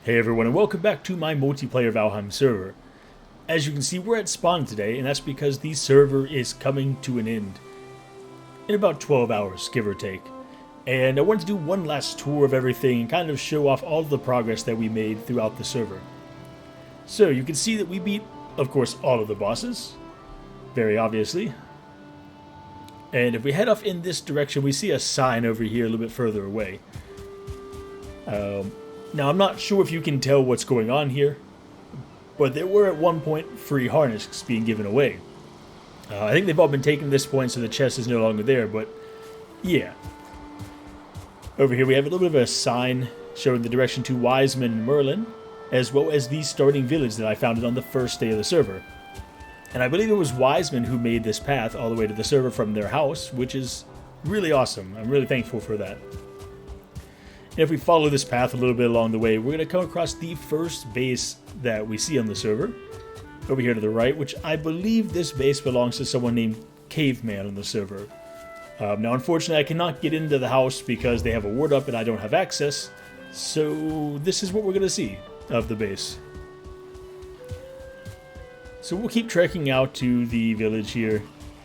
Hey everyone, and welcome back to my multiplayer Valheim server. As you can see, we're at spawn today, and that's because the server is coming to an end in about 12 hours, give or take. And I wanted to do one last tour of everything and kind of show off all of the progress that we made throughout the server. So you can see that we beat, of course, all of the bosses, very obviously. And if we head off in this direction, we see a sign over here a little bit further away. Now, I'm not sure if you can tell what's going on here, but there were at one point free harnesses being given away. I think they've all been taken at this point, so the chest is no longer there, but yeah. Over here we have a little bit of a sign showing the direction to Wisemans Merlin, as well as the starting village that I founded on the first day of the server. And I believe it was Wiseman who made this path all the way to the server from their house, which is really awesome. I'm really thankful for that. And if we follow this path a little bit along the way, we're going to come across the first base that we see on the server, over here to the right, which I believe this base belongs to someone named Caveman on the server. Now, unfortunately, I cannot get into the house because they have a ward up and I don't have access, so this is what we're going to see of the base. So we'll keep trekking out to the village here.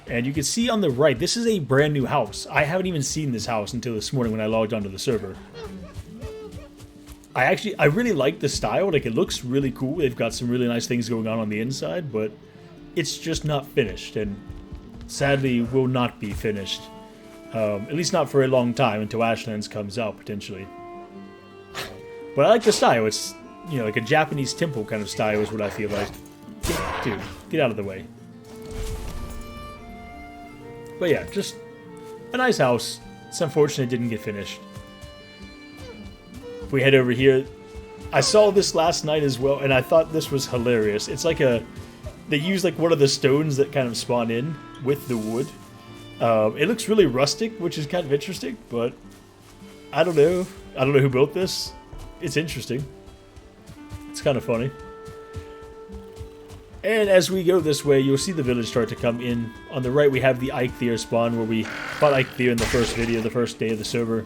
And you can see on the right, this is a brand new house. I haven't even seen this house until this morning when I logged onto the server. I really like the style. Like, it looks really cool. They've got some really nice things going on the inside, but it's just not finished, and sadly will not be finished. At least not for a long time, until Ashlands comes out, potentially. But I like the style. It's, you know, like a Japanese temple kind of style is what I feel like. Dude, get out of the way. But yeah, just a nice house. It's unfortunate it didn't get finished. If we head over here, I saw this last night as well, and I thought this was hilarious. It's like they use like one of the stones that kind of spawn in with the wood. It looks really rustic, which is kind of interesting, but I don't know. I don't know who built this. It's interesting. It's kind of funny. And as we go this way, you'll see the village start to come in. On the right, we have the Eikthyr spawn, where we fought Eikthyr in the first video, the first day of the server.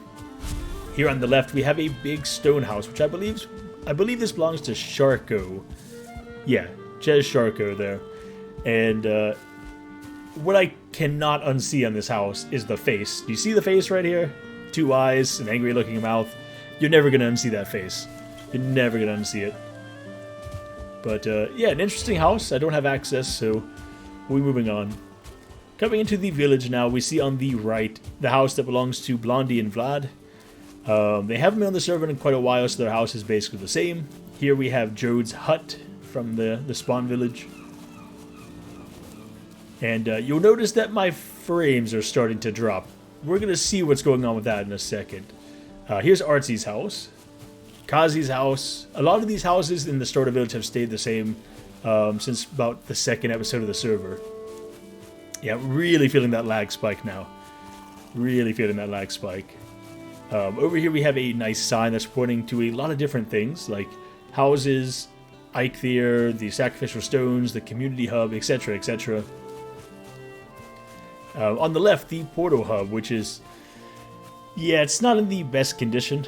Here on the left, we have a big stone house, which I believe this belongs to Sharko. Yeah, Jez Sharko there. And what I cannot unsee on this house is the face. Do you see the face right here? Two eyes, an angry-looking mouth. You're never going to unsee that face. You're never going to unsee it. But, yeah, an interesting house. I don't have access, so we're moving on. Coming into the village now, we see on the right the house that belongs to Blondie and Vlad. They haven't been on the server in quite a while, so their house is basically the same. Here we have Jode's hut from the spawn village. And you'll notice that my frames are starting to drop. We're going to see what's going on with that in a second. Here's Artsy's house. Kazi's house. A lot of these houses in the starter village have stayed the same since about the second episode of the server. Yeah, really feeling that lag spike now. Really feeling that lag spike. Over here we have a nice sign that's pointing to a lot of different things, like houses, Eikthyr, the sacrificial stones, the community hub, etc., etc. On the left, the portal hub, which is, yeah, it's not in the best condition,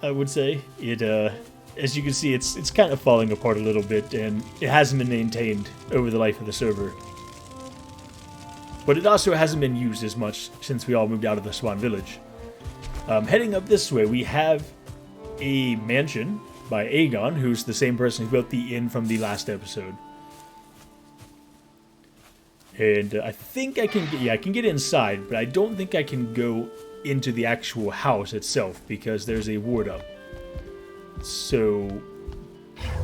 I would say. It, as you can see, it's kind of falling apart a little bit, and it hasn't been maintained over the life of the server. But it also hasn't been used as much since we all moved out of the Swan Village. Heading up this way, we have a mansion by Aegon, who's the same person who built the inn from the last episode. And I think I can get inside, but I don't think I can go into the actual house itself because there's a ward up. So,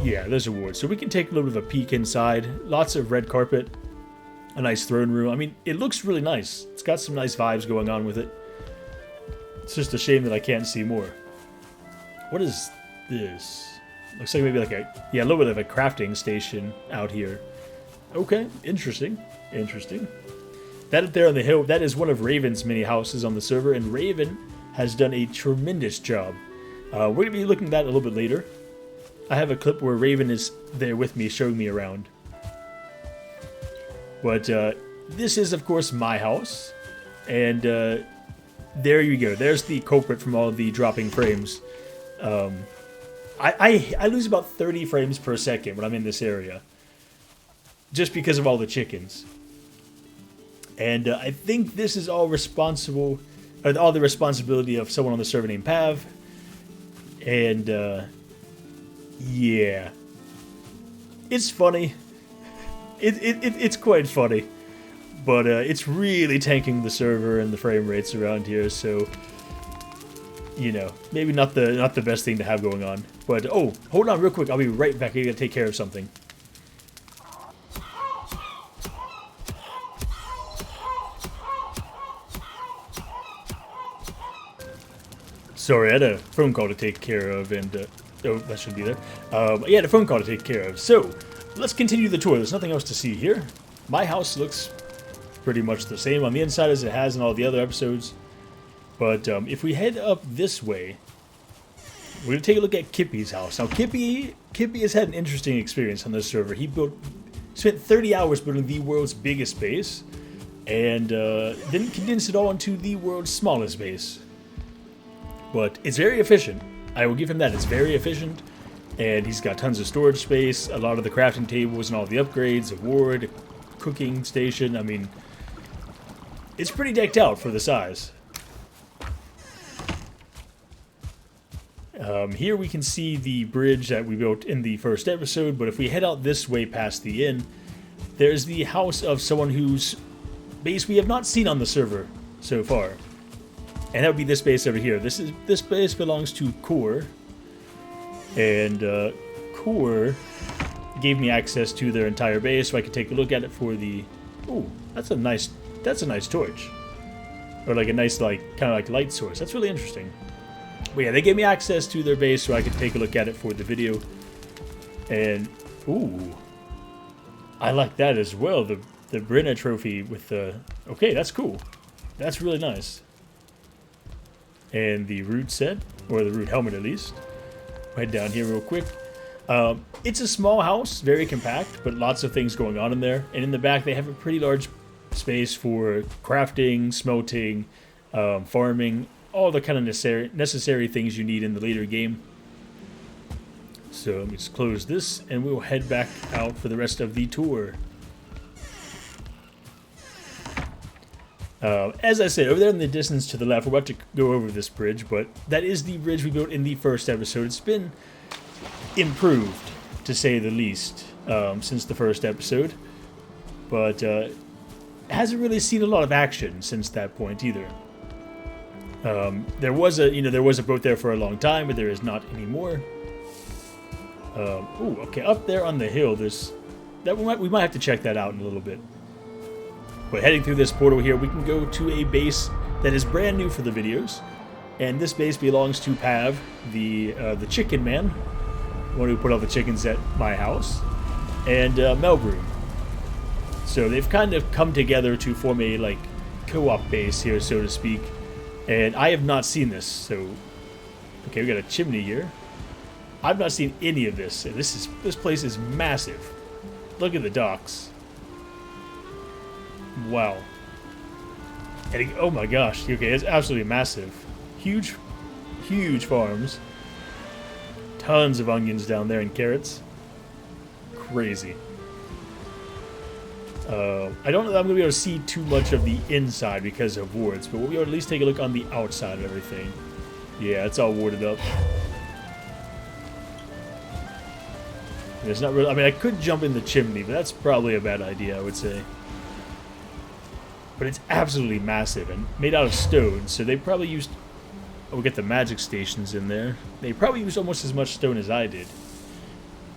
yeah, there's a ward. So we can take a little bit of a peek inside. Lots of red carpet, a nice throne room. I mean, it looks really nice. It's got some nice vibes going on with it. It's just a shame that I can't see more. What is this? Looks like maybe like a little bit of a crafting station out here. Okay, interesting. Interesting. That up there on the hill, that is one of Raven's many houses on the server, and Raven has done a tremendous job. We're going to be looking at that a little bit later. I have a clip where Raven is there with me, showing me around. But this is, of course, my house. And there you go. There's the culprit from all the dropping frames. I lose about 30 frames per second when I'm in this area, just because of all the chickens. And I think this is all all the responsibility of someone on the server named Pav. And yeah, it's funny. It's quite funny, but it's really tanking the server and the frame rates around here. So, you know, maybe not the best thing to have going on. But oh, hold on real quick. I'll be right back. I gotta take care of something. Sorry, I had a phone call to take care of, and oh, that should be there. Yeah, I had a phone call to take care of. So, let's continue the tour. There's nothing else to see here. My house looks pretty much the same on the inside as it has in all the other episodes. But if we head up this way, we're going to take a look at Kippy's house. Now, Kippy has had an interesting experience on this server. He spent 30 hours building the world's biggest base, and then condensed it all into the world's smallest base. But it's very efficient. I will give him that. It's very efficient. And he's got tons of storage space, a lot of the crafting tables and all the upgrades, a ward, a cooking station. I mean, it's pretty decked out for the size. Here we can see the bridge that we built in the first episode, but if we head out this way past the inn, there's the house of someone whose base we have not seen on the server so far. And that would be this base over here. This base belongs to Core. And Core gave me access to their entire base, so I could take a look at it for the... Ooh, that's a nice torch. Or like a nice, kind of like light source. That's really interesting. But yeah, they gave me access to their base so I could take a look at it for the video. And, ooh, I like that as well. The Brenna trophy with the... Okay, that's cool. That's really nice. And the root set, or the root helmet at least. Head down here real quick. It's a small house, very compact, but lots of things going on in there. And in the back, they have a pretty large space for crafting, smelting, farming, all the kind of necessary things you need in the later game. So let me just close this, and we'll head back out for the rest of the tour. As I said, over there in the distance to the left, we're about to go over this bridge, but that is the bridge we built in the first episode. It's been improved, to say the least, since the first episode, but hasn't really seen a lot of action since that point either. There was a boat there for a long time, but there is not anymore. Ooh, okay, up there on the hill, we might have to check that out in a little bit. But heading through this portal here, we can go to a base that is brand new for the videos. And this base belongs to Pav, the chicken man, the one who put all the chickens at my house, and Melbroom. So they've kind of come together to form a co-op base here, so to speak. And I have not seen this, so... Okay, we got a chimney here. I've not seen any of this. And this place is massive. Look at the docks. Wow. And oh my gosh, okay, it's absolutely massive. Huge farms. Tons of onions down there and carrots. Crazy. I don't know that I'm going to be able to see too much of the inside because of wards, but we'll be able to at least take a look on the outside of everything. Yeah, it's all warded up. There's not really... I mean, I could jump in the chimney, but that's probably a bad idea, I would say. But it's absolutely massive and made out of stone, so they probably used... Oh, we'll get the magic stations in there. They probably used almost as much stone as I did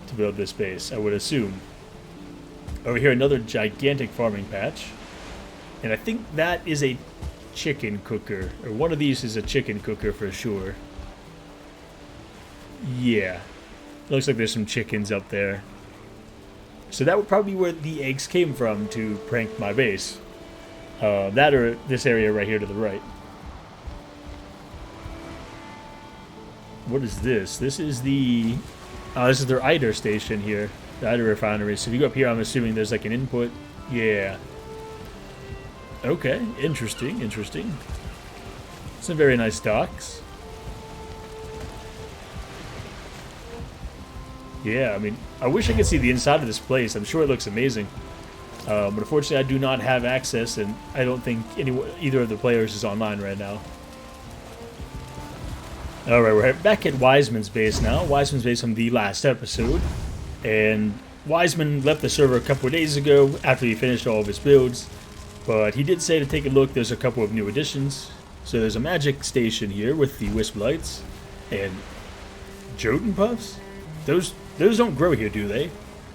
to build this base, I would assume. Over here, another gigantic farming patch. And I think that is a chicken cooker. Or one of these is a chicken cooker for sure. Yeah. Looks like there's some chickens up there. So that would probably be where the eggs came from to prank my base. That or this area right here to the right. What is this? This is the... this is their Eider station here. The Eider refinery. So if you go up here, I'm assuming there's like an input. Yeah. Okay. Interesting. Interesting. Some very nice docks. Yeah, I mean, I wish I could see the inside of this place. I'm sure it looks amazing. But unfortunately, I do not have access, and I don't think either of the players is online right now. Alright, we're back at Wisemans Base now. Wisemans Base from the last episode. And Wiseman left the server a couple of days ago after he finished all of his builds. But he did say to take a look. There's a couple of new additions. So there's a magic station here with the wisp lights. And Jotun puffs? Those don't grow here, do they?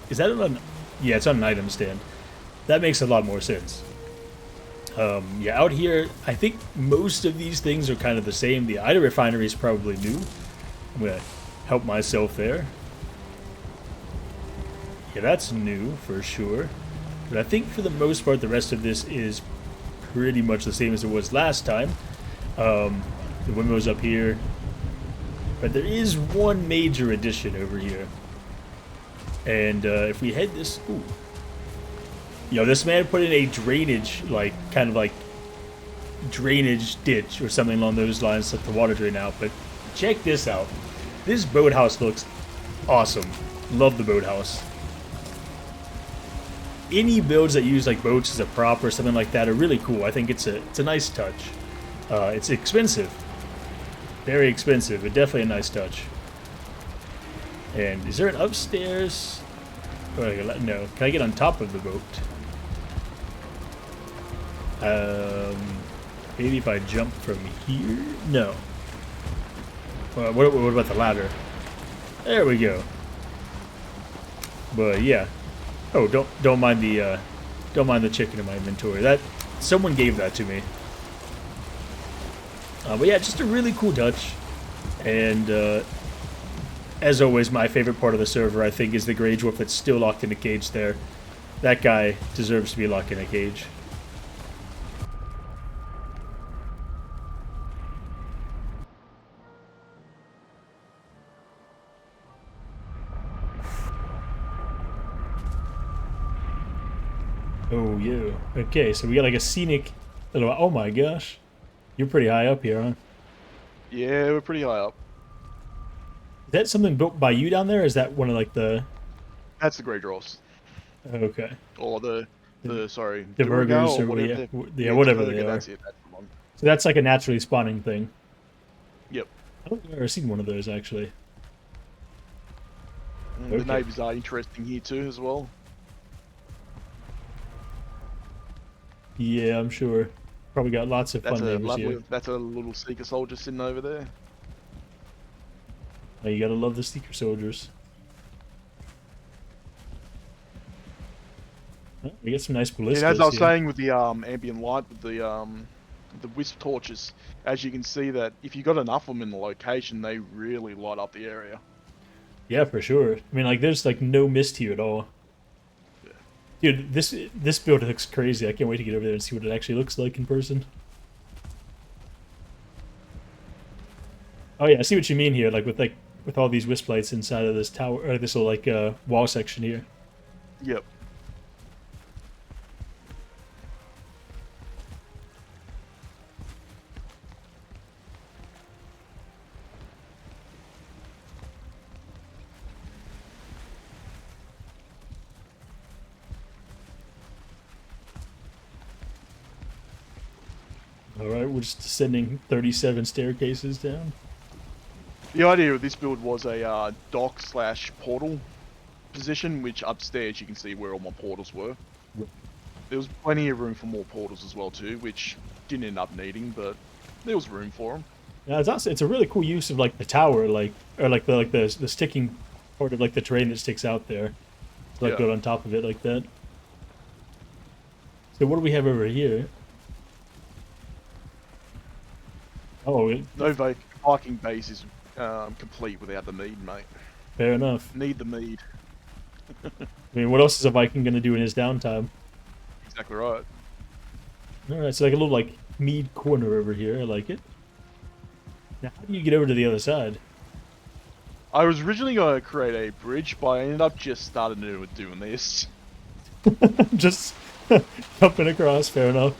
Is that on... Yeah, it's on an item stand. That makes a lot more sense. Yeah, out here, I think most of these things are kind of the same. The item refinery is probably new. I'm going to help myself there. Yeah, that's new for sure. But I think for the most part, the rest of this is pretty much the same as it was last time. The windmill's up here. But there is one major addition over here. And if we head this... Ooh. Yo, this man put in a drainage, drainage ditch or something along those lines to let the water drain out. But check this out. This boathouse looks awesome. Love the boathouse. Any builds that use like boats as a prop or something like that are really cool. I think it's a nice touch. It's expensive. Very expensive, but definitely a nice touch. And is there an upstairs? Oh, no. Can I get on top of the boat? Maybe if I jump from here? No. What about the ladder? There we go. But yeah. Oh, don't mind the chicken in my inventory. That someone gave that to me. But yeah, just a really cool touch. And as always, my favorite part of the server, I think, is the Grey Dwarf that's still locked in a cage there. That guy deserves to be locked in a cage. Oh, yeah. Okay, so we got like a scenic little... Oh my gosh. You're pretty high up here, huh? Yeah, we're pretty high up. Is that something built by you down there, or is that one of like the... That's the Grey Dwarfs. Okay. Or sorry... The burgers or whatever. Yeah, whatever they are. That's it, that's the one. So that's like a naturally spawning thing. Yep. I don't think I've ever seen one of those, actually. The neighbours are interesting here too, as well. Yeah, I'm sure. Probably got lots of fun neighbors here. That's a little Seeker soldier sitting over there. Oh, you gotta love the Seeker soldiers. Oh, we get some nice ballistas. And as I was saying with the ambient light, with the wisp torches, as you can see that if you got enough of them in the location, they really light up the area. Yeah, for sure. I mean, like, there's like no mist here at all. Dude, this build looks crazy. I can't wait to get over there and see what it actually looks like in person. Oh yeah, I see what you mean here. Like with all these wisp lights inside of this tower, or this little wall section here. Yep. Alright, we're just descending 37 staircases down. The idea of this build was a dock/portal position, which upstairs you can see where all my portals were. There was plenty of room for more portals as well too, which didn't end up needing, but there was room for them. Yeah, it's a really cool use of like the tower, the sticking part of like the terrain that sticks out there. To, like build on top of it like that. So what do we have over here? Oh, no Viking base is complete without the mead, mate. Fair enough. Need the mead. I mean, what else is a Viking gonna do in his downtime? Exactly right. Alright, so like a little like mead corner over here. I like it. Now, how do you get over to the other side? I was originally going to create a bridge, but I ended up just starting doing this. Just jumping across, fair enough.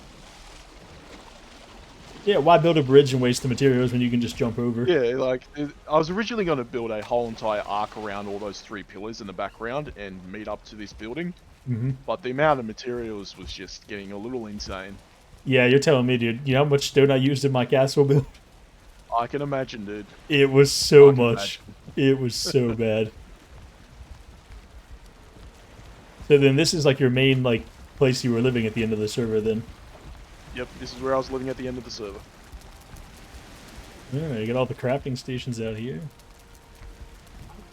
Yeah, why build a bridge and waste the materials when you can just jump over? Yeah, like, I was originally going to build a whole entire arc around all those 3 pillars in the background and meet up to this building, Hmm. but the amount of materials was just getting a little insane. Yeah, you're telling me, dude. You know how much stone I used in my castle build? I can imagine, dude. It was so I can much. imagine. It was so bad. So then this is like your main like place you were living at the end of the server then. Yep, this is where I was living at the end of the server. Alright, you got all the crafting stations out here.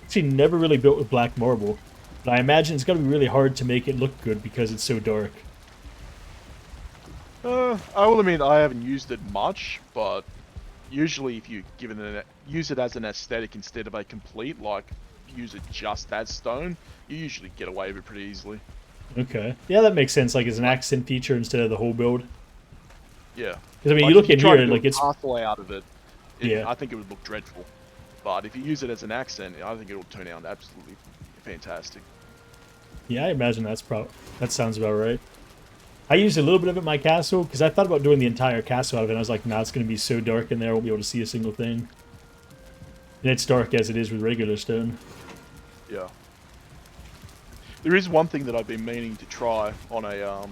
Actually never really built with black marble. But I imagine it's gotta be really hard to make it look good because it's so dark. I will admit I haven't used it much, but usually if you use it as an aesthetic instead of a complete, like use it just as stone, you usually get away with it pretty easily. Okay. Yeah, that makes sense, like as an accent feature instead of the whole build. Yeah. Because I mean, Like, you look if in try here to and build like it's... a castle out of it, Yeah. I think it would look dreadful. But if you use it as an accent, I think it'll turn out absolutely fantastic. Yeah, I imagine that sounds about right. I used a little bit of it in my castle, because I thought about doing the entire castle out of it, and I was like, nah, it's going to be so dark in there, I won't be able to see a single thing. And it's dark as it is with regular stone. Yeah. There is one thing that I've been meaning to try on a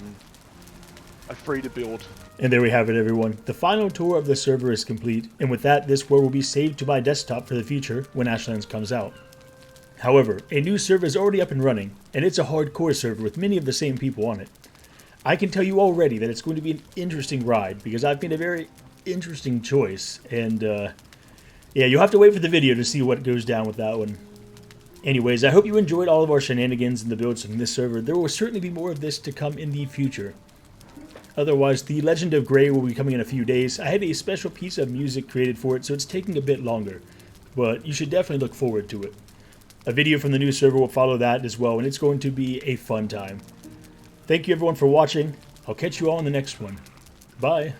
free-to-build. And there we have it, everyone. The final tour of the server is complete, and with that, this world will be saved to my desktop for the future when Ashlands comes out. However, a new server is already up and running, and it's a hardcore server with many of the same people on it. I can tell you already that it's going to be an interesting ride, because I've made a very interesting choice, and yeah, you'll have to wait for the video to see what goes down with that one. Anyways, I hope you enjoyed all of our shenanigans and the builds from this server. There will certainly be more of this to come in the future. Otherwise, the Legend of Grey will be coming in a few days. I had a special piece of music created for it, so it's taking a bit longer, but you should definitely look forward to it. A video from the new server will follow that as well, and it's going to be a fun time. Thank you everyone for watching. I'll catch you all in the next one. Bye.